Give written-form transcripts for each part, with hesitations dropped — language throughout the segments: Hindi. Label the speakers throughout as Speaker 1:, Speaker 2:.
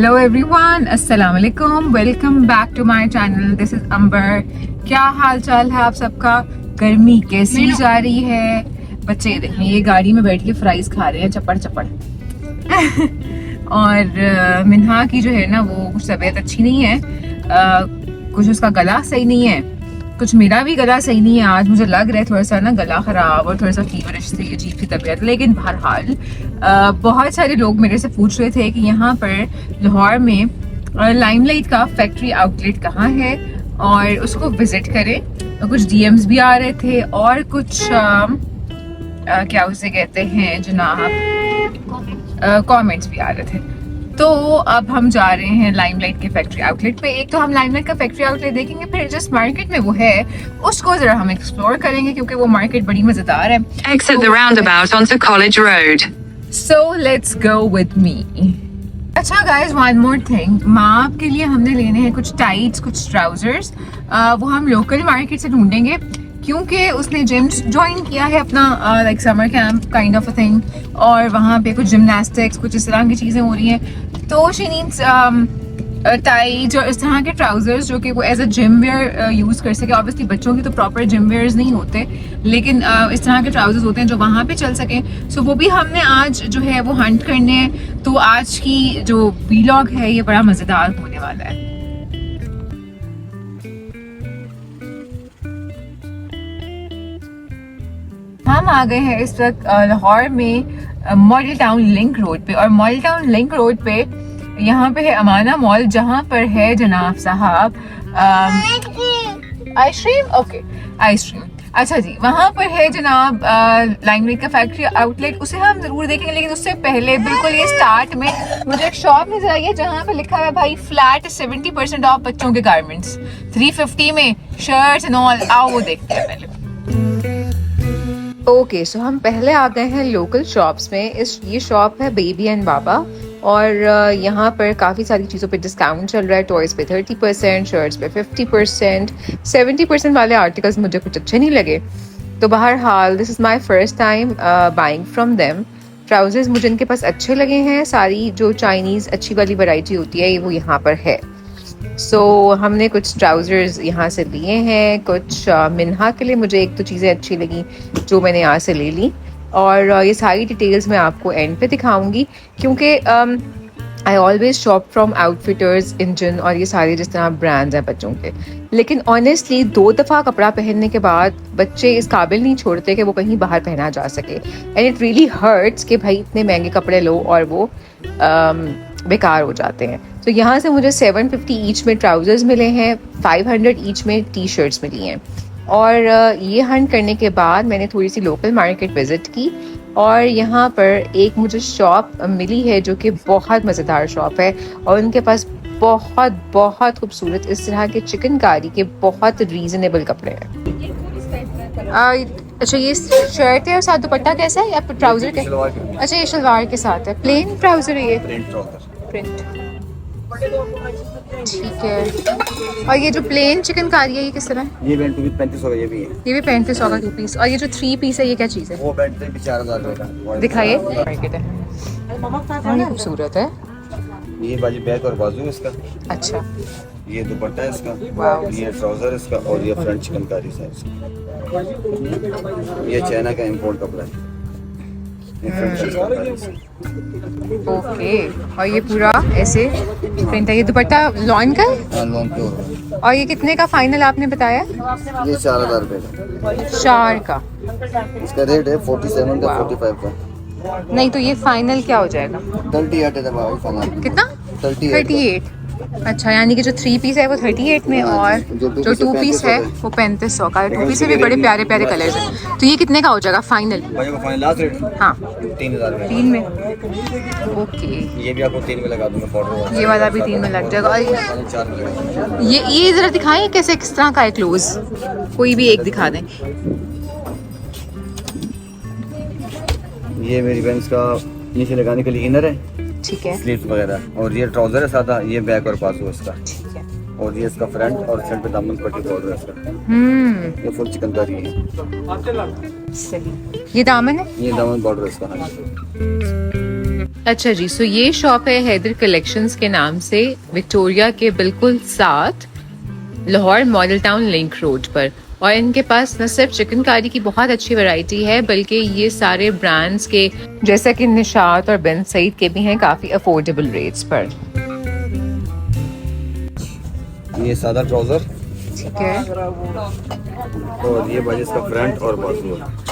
Speaker 1: हेलो एवरीवन, अस्सलाम वालेकुम, welcome back to my channel. This is Ambar. क्या हाल चाल है आप सबका? गर्मी कैसी जा रही है? बच्चे देखें, ये गाड़ी में बैठ के फ्राइज खा रहे हैं चपड़ चपड़ और मिन्हा की जो है ना वो कुछ तबीयत अच्छी नहीं है। कुछ उसका गला सही नहीं है, कुछ मेरा भी गला सही नहीं है। आज मुझे लग रहा है थोड़ा सा ना गला खराब और थोड़ा सा फीवरिश से अजीब सी तबीयत। लेकिन बहरहाल बहुत सारे लोग मेरे से पूछ रहे थे कि यहाँ पर लाहौर में लाइमलाइट का फैक्ट्री आउटलेट कहाँ है और उसको विजिट करें। तो कुछ डीएम्स भी आ रहे थे और कुछ क्या उसे कहते हैं जनाब, कमेंट्स भी आ रहे थे। तो अब हम जा रहे हैं लाइमलाइट के फैक्ट्री आउटलेट पे। एक तो हम लाइमलाइट का फैक्ट्री आउटलेट देखेंगे, फिर जिस मार्केट में वो है उसको जरा हम एक्सप्लोर करेंगे क्योंकि वो मार्केट बड़ी मजेदार है।
Speaker 2: Exit the roundabout onto College Road.
Speaker 1: So let's go with me. अच्छा गाइज, वन मोर थिंग, माँ के लिए हमने लेने हैं कुछ टाइट्स, कुछ ट्राउजर्स। वो हम लोकल मार्केट से ढूंढेंगे क्योंकि उसने जिम ज्वाइन किया है अपना, like summer camp kind of a thing, और वहाँ पे कुछ जिमनास्टिक्स कुछ इस तरह की चीज़ें हो रही हैं। तो शी नीड्स टाइट्स और इस तरह के ट्राउजर्स जो कि वो as a gym wear use कर सके। ऑब्वियसली बच्चों की तो प्रॉपर जिम वेयर्स नहीं होते, लेकिन इस तरह के ट्राउजर्स होते हैं जो वहाँ पे चल सकें। सो वो भी हमने आज जो है वो हंट करने हैं। तो आज की जो व्लॉग है ये बड़ा मज़ेदार होने वाला है। हम आ गए हैं इस वक्त लाहौर में मॉडल टाउन लिंक रोड पे, और मॉडल टाउन लिंक रोड पे यहाँ पे है अमाना मॉल, जहाँ पर है जनाब साहब आइसक्रीम। Okay, ice cream. अच्छा जी, वहाँ पर है जनाब लाइमलाइट का फैक्ट्री आउटलेट, उसे हम जरूर देखेंगे। लेकिन उससे पहले बिल्कुल ये स्टार्ट में मुझे एक शॉप नजर आई है जहाँ पे लिखा है भाई फ्लैट 70% ऑफ बच्चों के गारमेंट्स, 350 में शर्ट्स एंड ऑल। आओ वो देखते हैं पहले। ओके, सो हम पहले आ गए हैं लोकल शॉप्स में। ये शॉप है बेबी एंड बाबा, और यहाँ पर काफ़ी सारी चीज़ों पे डिस्काउंट चल रहा है। टॉयज़ पे 30%, शर्ट्स पे 50%, 70% वाले आर्टिकल्स मुझे कुछ अच्छे नहीं लगे। तो बहरहाल this is my first time buying from them. Trousers मुझे इनके पास अच्छे लगे हैं। सारी जो चाइनीज़ अच्छी वाली वैरायटी होती है वो यहाँ पर है। सो हमने कुछ ट्राउजर्स यहाँ से लिए हैं, कुछ मिन्हा के लिए मुझे एक तो चीज़ें अच्छी लगी जो मैंने यहाँ से ले ली, और ये सारी डिटेल्स मैं आपको एंड पे दिखाऊंगी क्योंकि I always shop from outfitters, engine और ये सारे जिस तरह ब्रांड्स हैं बच्चों के। लेकिन ऑनेस्टली 2 दफ़ा कपड़ा पहनने के बाद बच्चे इस काबिल नहीं छोड़ते कि वो कहीं बाहर पहना जा सके। एंड इट रियली हर्ट्स कि भाई इतने महंगे कपड़े लो और वो बेकार हो जाते हैं। तो यहाँ से मुझे 750 ईच में ट्राउजर्स मिले हैं, 500 ईच में टी शर्ट्स मिली हैं। और ये हंट करने के बाद मैंने थोड़ी सी लोकल मार्केट विजिट की, और यहाँ पर एक मुझे शॉप मिली है जो कि बहुत मज़ेदार शॉप है, और उनके पास बहुत बहुत खूबसूरत इस तरह के चिकनकारी के बहुत रीज़नेबल कपड़े हैं। अच्छा, ये शर्ट है और साथ दुपट्टा कैसा है? या ट्राउजर के? अच्छा, ये शलवार के साथ है। प्लेन ट्राउजर है ये? प्रिंट, ठीक है। और ये जो प्लेन चिकनकारी है ये किस तरह है?
Speaker 3: ये बैंड 3500 का, ये भी है।
Speaker 1: ये भी 3500 का 2 पीस। और ये जो 3 पीस है ये क्या चीज़ है?
Speaker 3: वो बैंड 4000 का।
Speaker 1: दिखाइए। मार्केट है, ये खूबसूरत है।
Speaker 3: ये बाजू बैक और बाजू इसका।
Speaker 1: अच्छा,
Speaker 3: ये दुपट्टा है इसका,
Speaker 1: वाव।
Speaker 3: ये ट्राउजर इसका, और ये फ्रंट चिकनकारी है इसका। ये चाइना का इंपोर्ट कपड़ा है, ये फ्रंट चिकनकारी है।
Speaker 1: ओके, और ये पूरा ऐसे प्रिंट है। ये दुपट्टा लॉन का है?
Speaker 3: Long pure.
Speaker 1: और ये कितने का फाइनल आपने बताया?
Speaker 3: ये 4000 रुपए का।
Speaker 1: 4 का।
Speaker 3: इसका रेट है 47 का, 45 का।
Speaker 1: नहीं तो ये फाइनल क्या हो जाएगा?
Speaker 3: 38 है भाई फाइनल।
Speaker 1: कितना?
Speaker 3: 38।
Speaker 1: अच्छा, यानी कि जो 3 पीस है वो 38 में, और जो 2 पीस है वो 3500 का। 2 पीस में भी बड़े प्यारे प्यारे कलर्स हैं। तो ये कितने का हो जाएगा फाइनल?
Speaker 3: भाई वो फाइनल लास्ट रेट।
Speaker 1: हाँ,
Speaker 3: 3000 का।
Speaker 1: 3 में। ओके,
Speaker 3: ये भी आपको 3 में लगा दूंगा पाउडर।
Speaker 1: ये वाला भी 3 में लग जाएगा। और
Speaker 3: 4 में लगेगा।
Speaker 1: ये जरा दिखाएं कैसे, किस तरह का है क्लोज, कोई भी एक दिखा दें।
Speaker 3: ये मेरी बेंच का नीचे लगाने के लिए इनर है,
Speaker 1: ठीक है,
Speaker 3: स्लीव्स वगैरह, और ये ट्राउजर है सादा, ये बैक और बाजू इसका,
Speaker 1: ठीक है।
Speaker 3: और ये इसका फ्रंट, और फ्रंट पे दामन पट्टी बॉर्डर है इसका। ये फुल चिकनकारी है।
Speaker 1: सही। ये दामन है?
Speaker 3: ये दामन बॉर्डर है इसका। हाँ।
Speaker 1: अच्छा जी, सो ये शॉप है हैदर कलेक्शंस के नाम से, विक्टोरिया के बिल्कुल साथ, Lahore model town link road पर। और इनके पास न सिर्फ चिकनकारी की बहुत अच्छी वैरायटी है, बल्कि ये सारे ब्रांड्स के जैसे कि निशात और बिन सईद के भी हैं काफ़ी अफोर्डेबल रेट्स पर।
Speaker 3: ये सादा ट्राउजर,
Speaker 1: ठीक है,
Speaker 3: और ये बाजू इसका फ्रंट और बाजू है।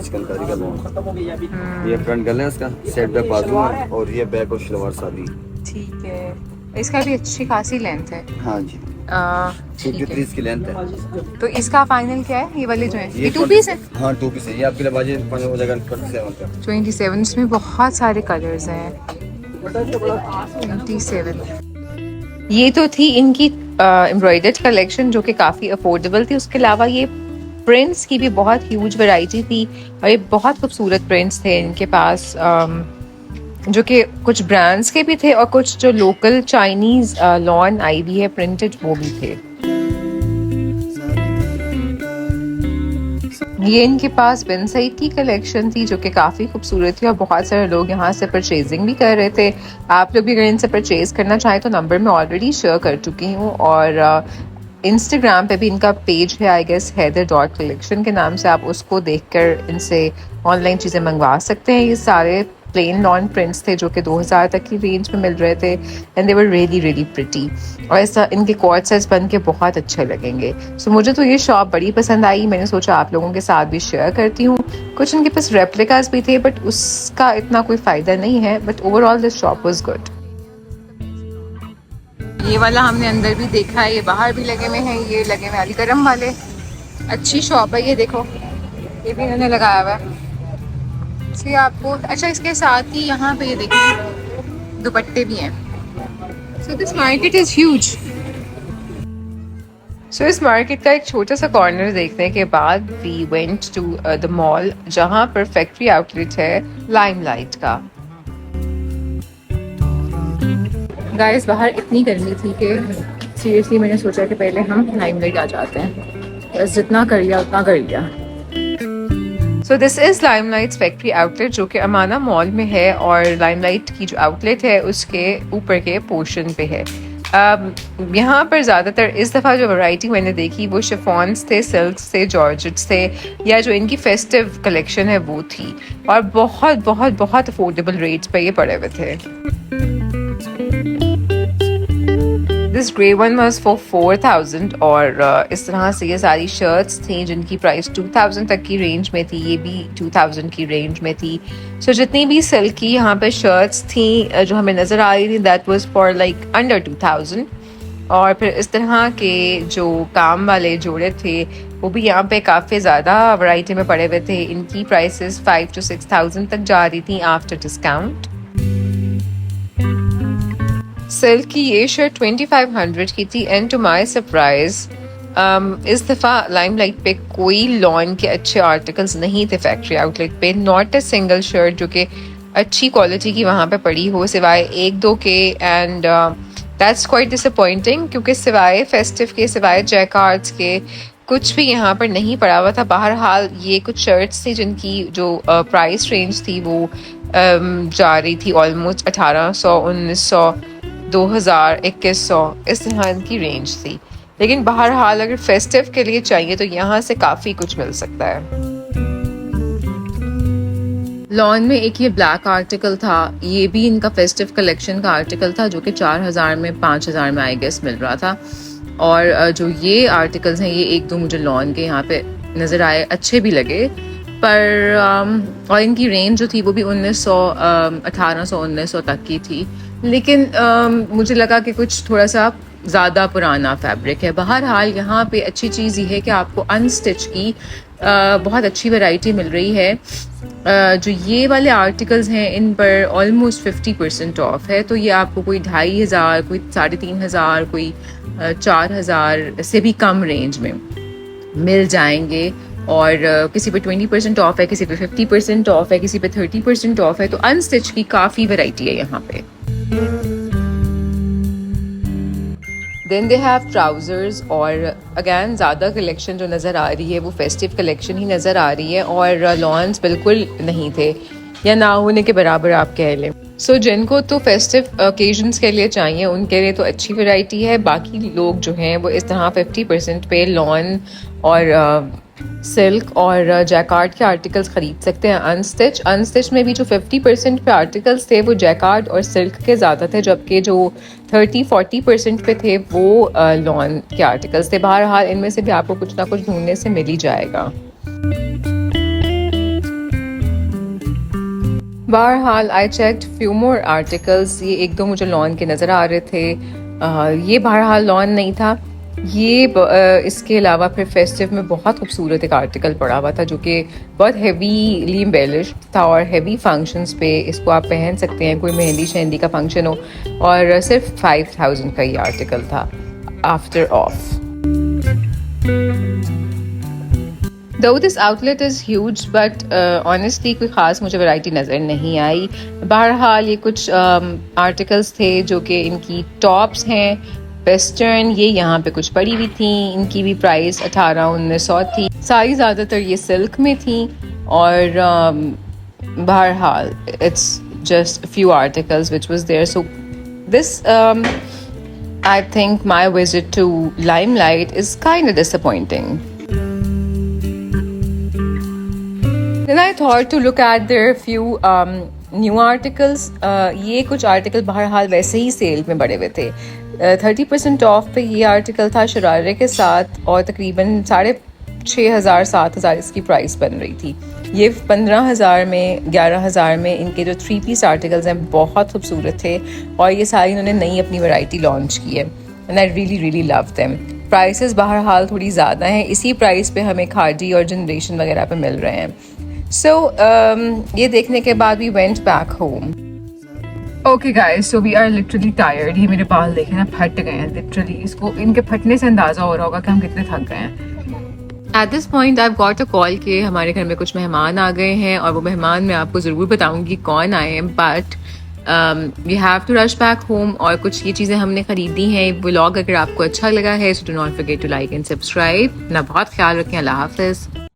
Speaker 3: चिकनकारी का लॉन्ग, ये फ्रंट गला है इसका, सेट बैक बाजू है, और ये बैक और शलवार सादी।
Speaker 1: ठीक है, इसका भी अच्छी खासी लेंथ है।
Speaker 3: हाँ जी,
Speaker 1: ठीक है।
Speaker 3: 2 की लेंथ है।
Speaker 1: तो इसका फाइनल क्या है, ये वाले जो है, ये 2
Speaker 3: 20
Speaker 1: पीस है?
Speaker 3: हाँ 2 पीस है, ये आपके लिए बाजी हो जाएगा 27 का।
Speaker 1: 27, इसमें बहुत सारे कलर्स हैं। 27, ये तो थी इनकी एम्ब्रॉयडर्ड कलेक्शन जो कि काफ़ी अफोर्डेबल थी। उसके अलावा ये प्रिंट्स की भी बहुत ह्यूज वैरायटी थी, और ये बहुत खूबसूरत प्रिंट्स थे इनके पास, जो कि कुछ ब्रांड्स के भी थे और कुछ जो लोकल चाइनीज लॉन आई भी है प्रिंटेड, वो भी थे। ये इनके पास बिन सईद की कलेक्शन थी जो कि काफ़ी खूबसूरत थी, और बहुत सारे लोग यहाँ से परचेजिंग भी कर रहे थे। आप लोग भी अगर इनसे परचेज करना चाहें तो नंबर मैं ऑलरेडी शेयर कर चुकी हूँ, और इंस्टाग्राम पे भी इनका पेज है, आई गेस हैदर.collection के नाम से, आप उसको देखकर इनसे ऑनलाइन चीज़ें मंगवा सकते हैं। ये सारे प्लेन लॉन प्रिंट्स थे जो कि 2000 तक की रेंज में मिल रहे थे, and they were really really pretty, और ऐसा इनके कॉर्ड सेट्स बन के बहुत अच्छे लगेंगे। सो मुझे तो ये शॉप बड़ी पसंद आई, मैंने सोचा आप लोगों के साथ भी शेयर करती हूँ। कुछ इनके पास रेप्लिकास भी थे, बट उसका इतना कोई फ़ायदा नहीं है, but overall this shop was good. ये वाला हमने अंदर भी देखा है, ये बाहर भी लगे हुए हैं, ये लगे हुए अली करम वाले। अच्छी शॉप है ये, देखो ये भी इन्होंने लगाया हुआ है। इसलिए आपको अच्छा, इसके साथ ही यहाँ पे ये देखिए दुपट्टे भी हैं। So this market is huge. So इस मार्केट का एक छोटा सा कॉर्नर देखने के बाद we went to the mall, जहाँ पर फैक्ट्री आउटलेट है लाइमलाइट का। गाइस बाहर इतनी गर्मी थी कि सीरियसली मैंने सोचा कि पहले हम लाइमलाइट आ जाते हैं, बस जितना कर लिया उतना कर लिया। So this is Limelights factory outlet जो कि अमाना मॉल में है, और लाइमलाइट की जो आउटलेट है उसके ऊपर के पोर्शन पे है। यहाँ पर ज़्यादातर इस दफ़ा जो वैरायटी मैंने देखी वो शिफॉन्स थे, सिल्क्स थे, जॉर्जेट्स थे, या जो इनकी फेस्टिव कलेक्शन है वो थी, और बहुत बहुत बहुत अफोर्डेबल रेट्स पे ये पड़े हुए थे। This grey one was for 4000, और इस तरह से ये सारी शर्ट्स थी जिनकी प्राइस 2000 तक की रेंज में थी, ये भी 2000 की रेंज में थी। सो जितनी भी सिल्क की यहाँ पे शर्ट्स थी जो हमें नज़र आ रही थी, that was for like under 2000। और फिर इस तरह के जो काम वाले जोड़े थे वो भी यहाँ पे काफ़ी ज़्यादा वैरायटी में पड़े हुए थे। इनकी प्राइसेस 5 to 6000 तक जा रही थी आफ्टर डिस्काउंट। सिल्क की ये शर्ट 2500 की थी, एंड टू माई सरप्राइज इस दफ़ा लाइमलाइट पे कोई लॉन के अच्छे आर्टिकल्स नहीं थे फैक्ट्री आउटलेट पे। नॉट अ सिंगल शर्ट जो कि अच्छी क्वालिटी की वहाँ पे पड़ी हो, सिवाय 1-2 के, एंड दैट्स क्वाइट डिसअपॉइंटिंग, क्योंकि सिवाय फेस्टिव के, सिवाय जैकार्ड्स के कुछ भी यहाँ पर नहीं पड़ा हुआ था। बहरहाल ये कुछ शर्ट्स थी जिनकी जो प्राइस रेंज थी वो जा रही थी ऑलमोस्ट 1800, 1900, 2000, 2100, इस तरह इनकी रेंज थी। लेकिन बहरहाल अगर फेस्टिव के लिए चाहिए तो यहाँ से काफ़ी कुछ मिल सकता है। लॉन में एक ये ब्लैक आर्टिकल था, ये भी इनका फेस्टिव कलेक्शन का आर्टिकल था जो कि 4000 में 5000 में आई गेस मिल रहा था। और जो ये आर्टिकल्स हैं ये 1-2 मुझे लॉन के यहाँ पे नज़र आए, अच्छे भी लगे, पर और इनकी रेंज जो थी वो भी 1900, 1800, 1900 तक की थी। लेकिन मुझे लगा कि कुछ थोड़ा सा ज़्यादा पुराना फैब्रिक है। बहरहाल यहाँ पे अच्छी चीज़ ये है कि आपको अनस्टिच की बहुत अच्छी वैरायटी मिल रही है। जो ये वाले आर्टिकल्स हैं इन पर ऑलमोस्ट 50% ऑफ है, तो ये आपको कोई 2500, कोई 3500, कोई 4000 से भी कम रेंज में मिल जाएंगे। और किसी पे 20% ऑफ है, किसी पे 50% ऑफ है, किसी पे 30% ऑफ है, तो अनस्टिच की काफ़ी वैरायटी है यहाँ पे। देन दे हैव ट्राउज़र्स, और अगैन ज़्यादा कलेक्शन जो नज़र आ रही है वो फेस्टिव कलेक्शन ही नज़र आ रही है, और लॉन्स बिल्कुल नहीं थे या ना होने के बराबर आप कह लें। सो जिनको तो फेस्टिव ओकेजन्स के लिए चाहिए उनके लिए तो अच्छी वैरायटी है। बाकी लोग जो हैं वो इस तरह 50% पे लॉन और सिल्क और जैकार्ड के आर्टिकल्स ख़रीद सकते हैं अनस्टिच में भी जो 50% पे आर्टिकल्स थे वो जैकार्ड और सिल्क के ज़्यादा थे, जबकि जो 30-40% पे थे वो लॉन के आर्टिकल्स थे। बहरहाल इनमें से भी आपको कुछ ना कुछ ढूंढने से मिल ही जाएगा। बहरहाल I checked few more articles, ये एक दो मुझे लॉन के नज़र आ रहे थे। ये बहरहाल लॉन नहीं था ये। इसके अलावा फिर फेस्टिव में बहुत खूबसूरत एक आर्टिकल पड़ा हुआ था जो कि बहुत हेवीली एम्बेलिश्ड था, और हेवी फंक्शंस पे इसको आप पहन सकते हैं, कोई मेहंदी शहंदी का फंक्शन हो, और सिर्फ 5000 का ये आर्टिकल था after of. Though this outlet is huge, but honestly कोई ख़ास मुझे वैरायटी नज़र नहीं आई। बहरहाल ये कुछ आर्टिकल्स थे जो कि इनकी टॉप्स हैं वेस्टर्न, ये यहाँ पे कुछ पड़ी हुई थी, इनकी भी प्राइस 1800-1900 थी। सारी ज़्यादातर ये सिल्क में थी, और बहरहाल it's just few articles which was there. So this I think my visit to Limelight is kind of disappointing. Then I thought to look at their few new articles. ये कुछ आर्टिकल बहरहाल वैसे ही सेल में बढ़े हुए थे। 30% ऑफ पे ये आर्टिकल था शरारे के साथ, और तकरीबन 6500-7000 इसकी प्राइस बन रही थी। ये 15,000 में 11,000 में इनके जो 3 पीस आर्टिकल्स हैं बहुत खूबसूरत थे, और ये सारी इन्होंने नई अपनी वैरायटी लॉन्च की है, and I really love them. Prices बहरहाल थोड़ी ज़्यादा हैं, इसी प्राइस पे हमें खादी और जनरेशन वगैरह पे मिल रहे हैं। सो ये देखने के बाद we went back home. Okay guys, so we are literally tired. ये मेरे बाल देखें ना, फट गए हैं लिटरली। इसको इनके फटने से अंदाज़ा हो रहा होगा कि हम कितने थक गए हैं। At this point I got a call कि हमारे घर में कुछ मेहमान आ गए हैं, और वो मेहमान मैं आपको ज़रूर बताऊंगी कौन आए हैं, but we have to rush back home. और कुछ ये चीज़ें हमने ख़रीदी हैं। व्लॉग अगर आपको अच्छा लगा है, so do not forget to like and subscribe. अपना बहुत ख्याल रखें। अल्लाह हाफ़िज़।